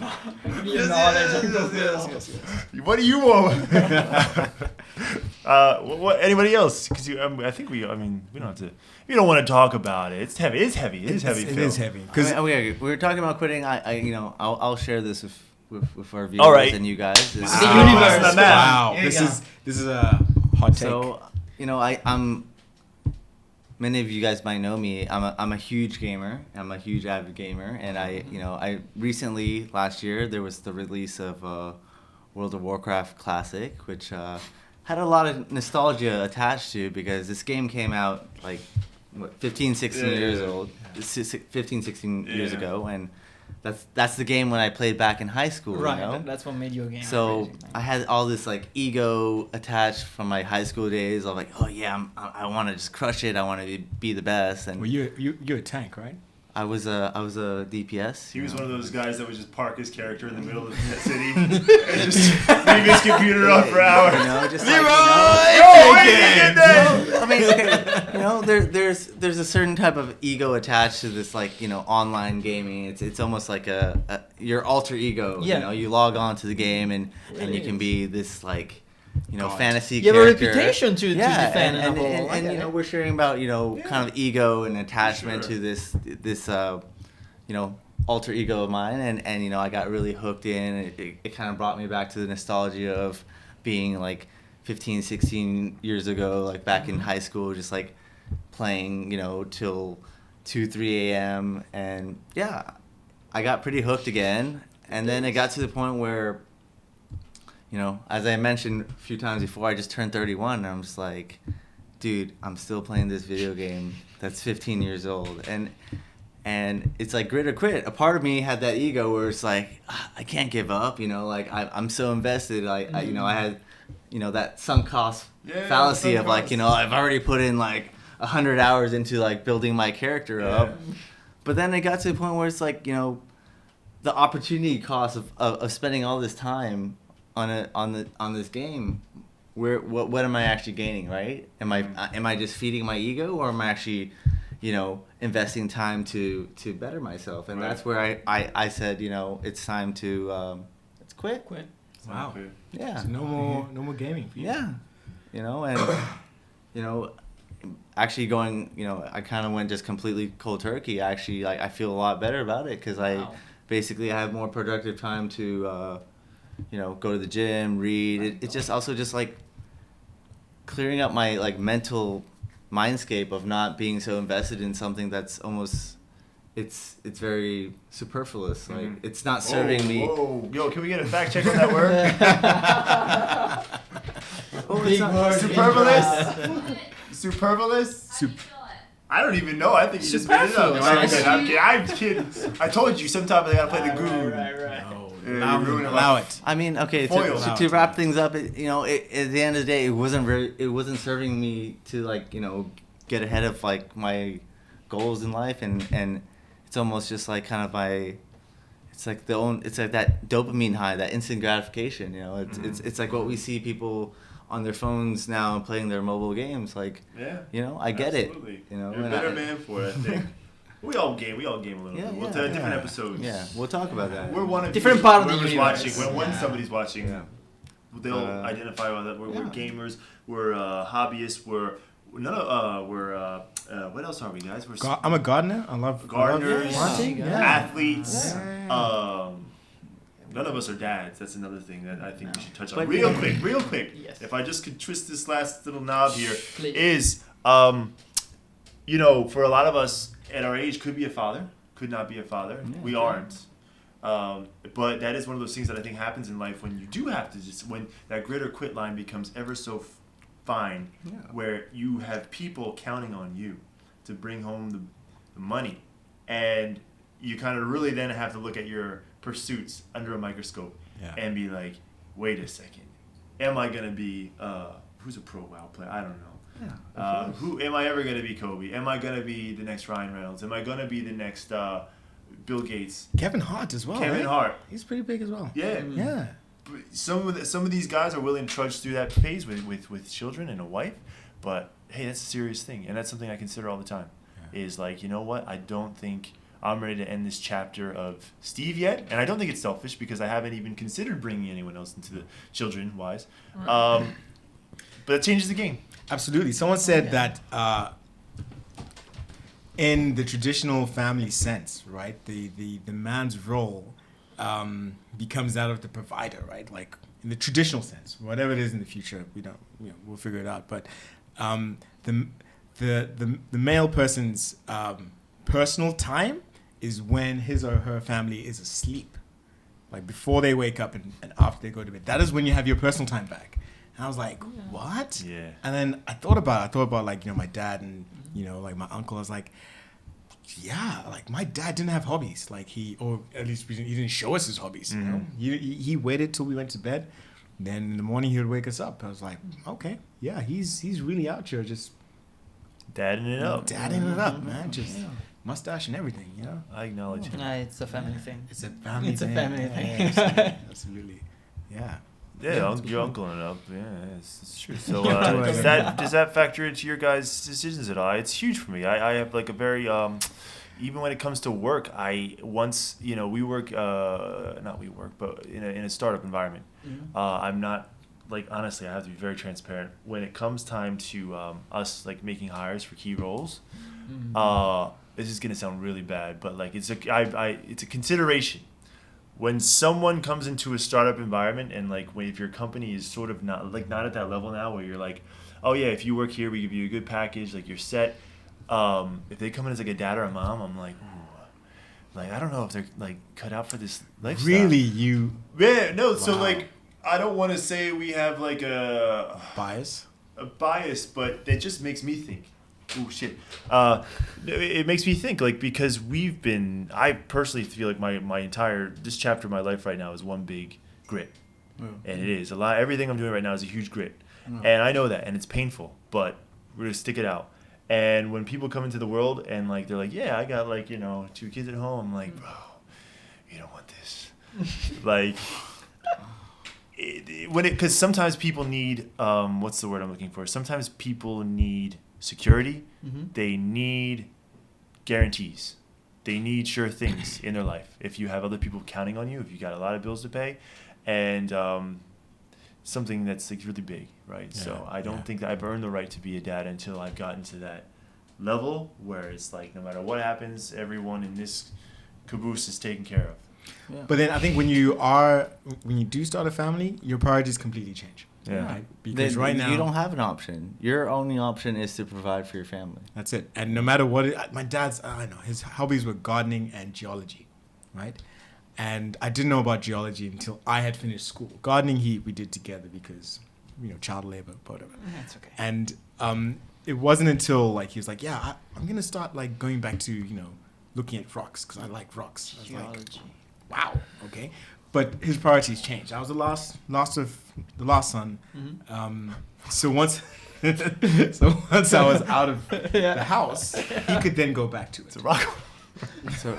knowledge. Uncle Phil. What do you want? What? Anybody else? Because I think we don't have to. We don't want to talk about it. It's heavy. It is heavy. It Phil. is heavy. I Because mean, we were talking about quitting. I'll share this with our viewers All right. and you guys. The universe. Listen to that. wow, Here you this is a hot take. So, I'm. Many of you guys might know me. I'm a huge gamer. I'm a huge avid gamer, and I recently last year there was the release of World of Warcraft Classic, which had a lot of nostalgia attached to it because this game came out 15, 16 years old, 15, 16 years Yeah. ago, and that's the game when I played back in high school. Right. You know? That's what made you a gamer. So basically. I had all this ego attached from my high school days. I'm like, oh yeah, I want to just crush it. I want to be the best. And Well, you're a tank, right? I was a DPS. He was one of those guys that would just park his character in the middle of the city and just leave his computer on for hours. Just Oh, I mean, okay, there's a certain type of ego attached to this, online gaming. It's almost like your alter ego. Yeah. You log on to the game and you can be this God. fantasy You have a character. reputation to defend and, and uphold. and we're sharing about kind of ego and attachment to this alter ego of mine, and I got really hooked in. It kind of brought me back to the nostalgia of being 15, 16 years ago, back in high school, just playing till 2, 3 a.m. and yeah, I got pretty hooked again, and then it got to the point where as I mentioned a few times before, I just turned 31, and I'm just like, dude, I'm still playing this video game that's 15 years old, and it's grit or quit. A part of me had that ego where it's I can't give up, I'm so invested. I had, that sunk cost fallacy of I've already put in 100 hours into building my character up, but then it got to the point where it's the opportunity cost of spending all this time on this game, what am I actually gaining, right? Am I just feeding my ego, or am I actually investing time to better myself. And that's where I said, it's time to let's quit. Wow. Yeah. So no more gaming for you. Yeah. And actually going, I kind of went just completely cold turkey. Actually, I feel a lot better about it because I have more productive time to go to the gym, read. It's just also just like clearing up my like mental mindscape of not being so invested in something that's almost it's very superfluous. Like it's not serving me. Whoa, yo, can we get a fact check on that word? Big word. Superfluous. Superfluous. I don't even know. I think you just made it up. I'm kidding. I told you sometimes I gotta play the guru. Right. No, allow it. I mean, okay, Foils. to wrap things up, at the end of the day, it wasn't serving me to like, get ahead of like my goals in life, and it's almost just like kind of it's like that dopamine high, that instant gratification, it's like what we see people on their phones now playing their mobile games, like, I get absolutely. it, You're a better man for it, I think. We all game a little bit. We'll do different episodes. Yeah, we'll talk about that. We're one of Different you, part of the whoever's universe. watching. When somebody's watching, they'll identify with that. We're gamers. We're hobbyists. We're what else are we, guys? I'm a gardener. I love gardeners, planting. athletes. None of us are dads. That's another thing that I think we should touch on. But Real quick. Yes. If I just could twist this last little knob here, Please. is for a lot of us at our age, could be a father, could not be a father. Yeah. We aren't. But that is one of those things that I think happens in life when you do have to when that grit or quit line becomes ever so fine, where you have people counting on you to bring home the money, and you kind of really then have to look at your pursuits under a microscope and be like, wait a second, am I gonna be who's a pro WoW player? I don't know. Who am I ever gonna be? Kobe? Am I gonna be the next Ryan Reynolds? Am I gonna be the next Bill Gates? Kevin Hart as well. Kevin right? Hart. He's pretty big as well. Yeah. Yeah. Some of these guys are willing to trudge through that phase with children and a wife, but hey, that's a serious thing, and that's something I consider all the time. Is like, you know what? I don't think I'm ready to end this chapter of Steve yet, and I don't think it's selfish because I haven't even considered bringing anyone else into the children wise. But it changes the game. Absolutely. Someone said that in the traditional family sense, right, the man's role becomes that of the provider, right? Like in the traditional sense, whatever it is in the future, we'll figure it out. But the male person's personal time is when his or her family is asleep, like before they wake up and after they go to bed. That is when you have your personal time back. And I was like, what? Yeah. And then I thought about like, my dad and, like my uncle. I was like, yeah, like my dad didn't have hobbies. Like or at least he didn't show us his hobbies, He waited till we went to bed. Then in the morning he would wake us up. I was like, okay, yeah, he's really out here just dadding it up. Man. Just mustache and everything, I acknowledge him. It's a family thing. It's a family It's a thing. family Yeah, thing. absolutely. Yeah. Yeah, your uncle and up. Yeah, it's true. So does that factor into your guys' decisions at all? It's huge for me. I have like a very even when it comes to work. We work but in a startup environment. I'm not like, honestly, I have to be very transparent when it comes time to us like making hires for key roles. This is gonna sound really bad, but like it's a consideration. When someone comes into a startup environment and like if your company is sort of not at that level now where you're like, oh yeah, if you work here, we give you a good package, like you're set. If they come in as like a dad or a mom, I'm like, ooh, like I don't know if they're like cut out for this lifestyle. Really, Yeah, no. Wow. So like, I don't want to say we have like a bias, but that just makes me think. Oh shit! It makes me think, like, because I personally feel like my entire this chapter of my life right now is one big grit, and it is a lot. Everything I'm doing right now is a huge grit, and I know that, and it's painful, but we're gonna stick it out. And when people come into the world and like they're like, yeah, I got like 2 kids at home, I'm like, bro, you don't want this, like. Because sometimes people need what's the word I'm looking for? Sometimes people need security. They need guarantees. They need sure things in their life. If you have other people counting on you, if you got a lot of bills to pay, and something that's like really big, right? Yeah, So I don't think that I've earned the right to be a dad until I've gotten to that level where it's like no matter what happens, everyone in this caboose is taken care of. Yeah. But then I think when you do start a family, your priorities completely change. Yeah. Right? Because Then right now you don't have an option. Your only option is to provide for your family. that's it. And no matter what, my dad's, I know, his hobbies were gardening and geology, right? And I didn't know about geology until I had finished school. Gardening, we did together because, child labor, whatever. That's okay. And it wasn't until like he was like, yeah, I'm gonna start like going back to looking at rocks because I like rocks. I was like, Geology. wow, okay. But his priorities changed. I was the last son. Mm-hmm. So once I was out of the house, he could then go back to it. It's a rock. So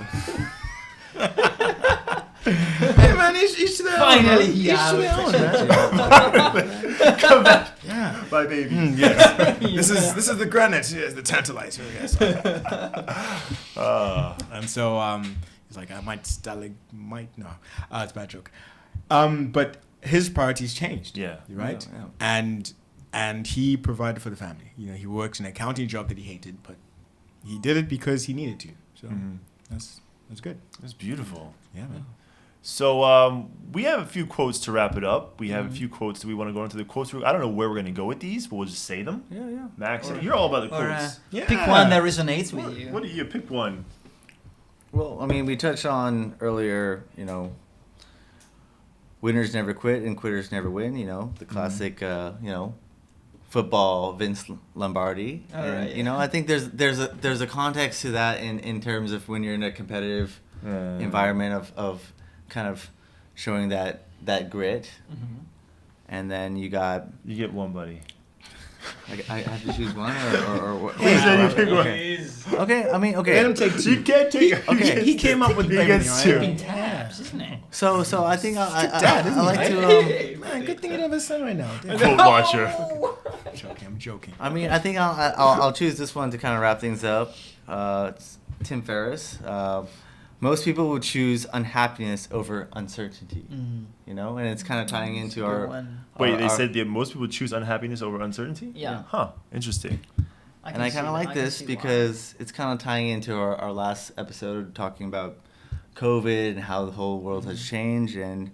Hey man, each to their Finally, own. Each yeah. to their own, man. Come back, Yeah. my baby. Yes. This is the granite. Yes, the tantalite. Yes. And so he's like, it's a bad joke. But his priorities changed. Yeah. Right. Yeah. And he provided for the family. He works an accounting job that he hated, but he did it because he needed to. So that's good. That's beautiful. Yeah, man. So we have a few quotes to wrap it up. We have a few quotes that we want to go into the quotes. I don't know where we're going to go with these, but we'll just say them. Yeah. Max, you're all about the Or quotes. pick one that resonates with you. What do you pick one? Well, I mean, we touched on earlier, winners never quit and quitters never win, the classic, football Vince Lombardi. All And, right, yeah. I think there's a context to that in terms of when you're in a competitive environment of kind of showing that grit. Mm-hmm. And then you got, You get one, buddy. I have to choose one or what? Please, then you pick one. Okay, I mean, okay. Let him take two. You can't take. Okay. He came up with He everything, gets right? two. Keeping tabs, isn't it? So I think I dad, isn't he, like right? to. Man, good thing you don't have a son right now. Damn. Quote watcher. I'm joking. I mean, I think I'll choose this one to kind of wrap things up. It's Tim Ferriss. Most people would choose unhappiness over uncertainty. And it's kind of tying into Good our. one. Wait, they our- said that most people choose unhappiness over uncertainty? Yeah. Huh. Interesting. And I kind of like this because it's kind of tying into our last episode talking about COVID and how the whole world has changed, and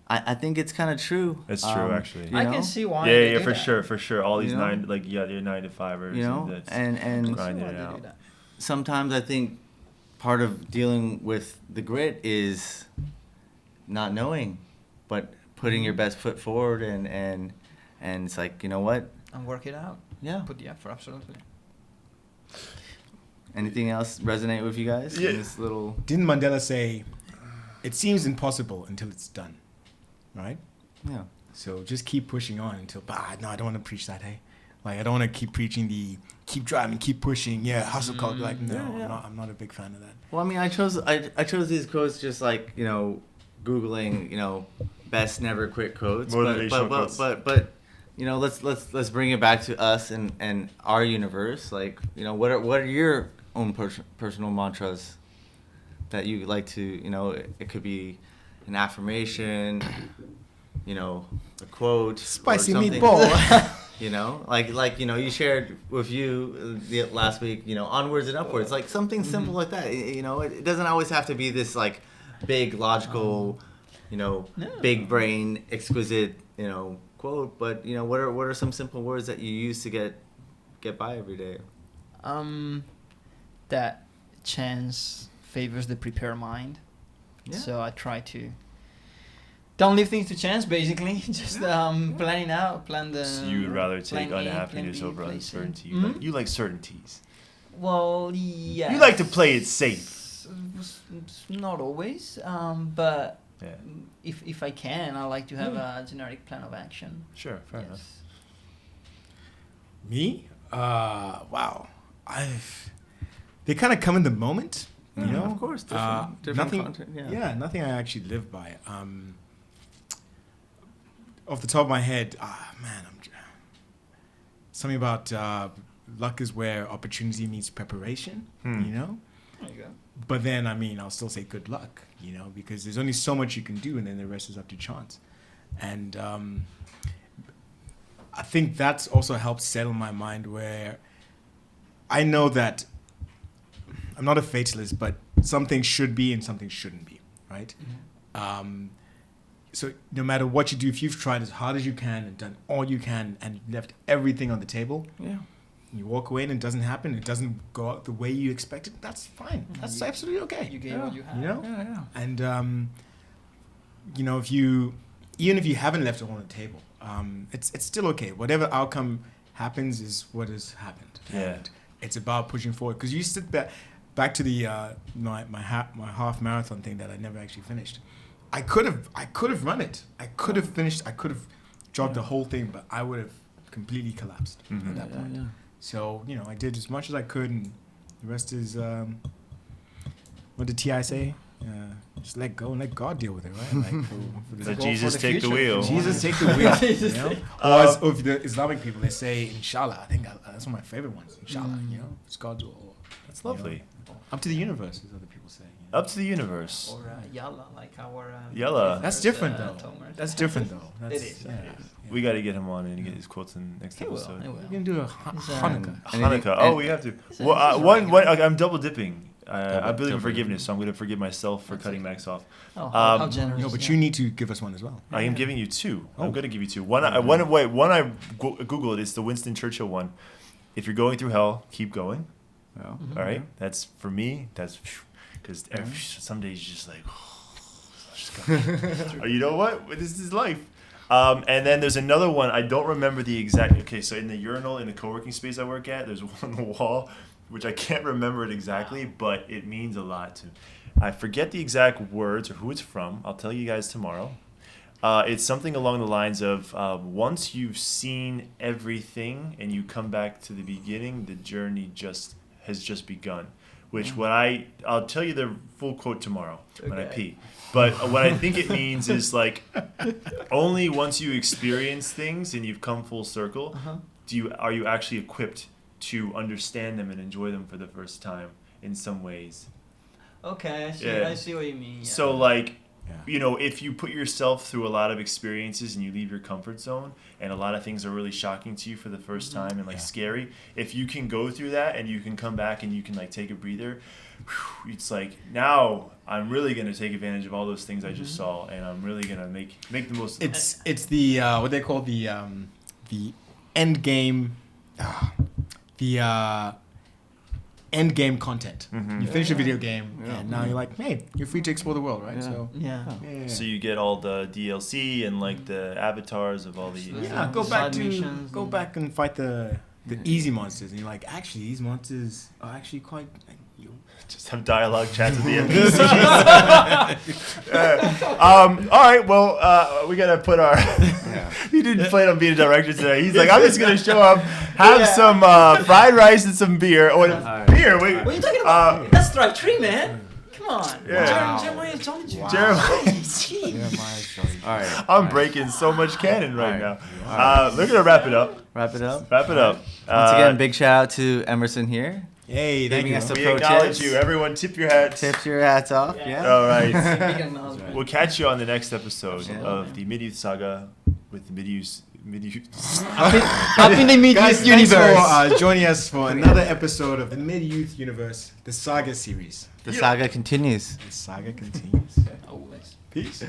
I think it's kind of true. It's true, actually. you I know? can see why. Yeah, they yeah, do for that. sure. All these You know? they're 9 to 5ers. That's and I can see grinding why it they do out. that. sometimes I think part of dealing with the grit is not knowing, but putting your best foot forward and it's like, you know what? And work it out. Yeah. Put the effort, absolutely. Anything else resonate with you guys? Yeah. In this little. Didn't Mandela say, it seems impossible until it's done, right? Yeah. So just keep pushing on until, no, I don't want to preach that, hey? Like, I don't want to keep preaching keep driving, keep pushing, hustle culture. Like, no, Yeah. I'm not a big fan of that. Well, I mean, I chose these quotes just like, Googling, best never quit quotes. Motivational quotes. But let's bring it back to us and our universe. Like, what are your own personal mantras that you like to, it could be an affirmation, a quote, Spicy or something. meatball. You shared with the last week, onwards and upwards, like something simple like that. It doesn't always have to be this like big logical, big brain, exquisite, quote. But what are some simple words that you use to get by every day? That chance favors the prepared mind. Yeah. So I try to don't leave things to chance, basically. Just plan the. So you would rather take plan A, unhappiness plan B, over plan C. uncertainty. Mhm. You like certainties. Well, yeah. You like to play it safe. Not always, but Yeah. if I can, I like to have a generic plan of action. Sure. Fair enough. Me? Wow. They kind of come in the moment, Of course, different nothing, content. nothing I actually live by. Off the top of my head, something about luck is where opportunity meets preparation. But then, I mean, I'll still say good luck, you know, because there's only so much you can do, and then the rest is up to chance. And I think that's also helped settle my mind, where I know that I'm not a fatalist, but something should be and something shouldn't be, right? So no matter what you do, if you've tried as hard as you can and done all you can and left everything on the table, you walk away and it doesn't happen, it doesn't go out the way you expected, that's fine. That's absolutely okay. You gave what you had. You know? And, you know, even if you haven't left it on the table, it's still okay. Whatever outcome happens is what has happened. Yeah. And it's about pushing forward. Because you sit back to the my half marathon thing that I never actually finished. I could have run it. I could have finished. I could have jogged the whole thing, but I would have completely collapsed at that point. So, you know, I did as much as I could, and the rest is what did T.I. say? Just let go and let God deal with it, right? Like, Let Jesus take the wheel. Jesus take the wheel. You know? Or as of the Islamic people, they say Inshallah. I think that's one of my favorite ones. Inshallah, you know, it's God's will. That's lovely. You know? Up to the universe, as other people say. You know? Up to the universe. Or Yalla, like our. Yalla. That's different, though. Thomas. That's different, though. That's, It is. Yeah, yeah. We got to get him on and get his quotes in next He will. episode. He will. We're gonna do a Hanukkah. Hanukkah. Oh, we have to. Well, I'm double dipping. I believe in forgiveness, so I'm going to forgive myself for cutting Max off. Oh, how generous. No, but you need to give us one as well. I am giving you two. Oh. I'm going to give you two. One I Googled. It's the Winston Churchill one. If you're going through hell, keep going. Well, All right? That's for me. That's because some days you're just like, or you know what? This is life. And then there's another one. I don't remember the exact. Okay, so in the urinal in the co-working space I work at, there's one on the wall, which I can't remember it exactly, but it means a lot to. I forget the exact words or who it's from. I'll tell you guys tomorrow. It's something along the lines of once you've seen everything and you come back to the beginning, the journey has just begun. Which I'll tell you the full quote tomorrow when I pee. But what I think it means is like only once you experience things and you've come full circle, are you actually equipped to understand them and enjoy them for the first time in some ways. Okay, I see what you mean. Yeah. So like, you know, if you put yourself through a lot of experiences and you leave your comfort zone and a lot of things are really shocking to you for the first time and like scary, if you can go through that and you can come back and you can like take a breather, it's like now I'm really going to take advantage of all those things I just saw and I'm really going to make the most of it. It's the what they call the end game end game content. You finish a video game and now you're like, hey, you're free to explore the world, right? So So you get all the DLC and like the avatars of all the go back and fight the easy monsters and you're like, actually these monsters are actually quite just have dialogue chats at the end. All right, well, we gotta put our. He didn't plan on being a director today. He's like, I'm just gonna show up, have some fried rice and some beer. Beer. Wait. What are you talking about? That's strike 3, man. Come on. Yeah. Jeremiah is Johnny Juice. All right. I'm breaking so much canon right now. We're gonna wrap it up. Wrap it up. Once again, big shout out to Emerson here. Hey, thank you. Us We pro acknowledge tips. you. Everyone, tip your hats. Tip your hats off. All right. Right. We'll catch you on the next episode of the MidYouth Saga with the MidYouth. Happy the MidYouth Guys, Universe. thanks for joining us for another episode of the MidYouth Universe, the Saga series. The saga continues. The saga continues. Always. Peace.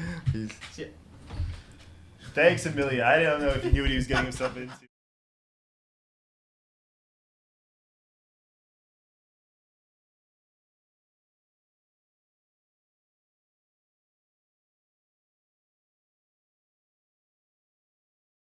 Thanks a million. I don't know if he knew what he was getting himself into.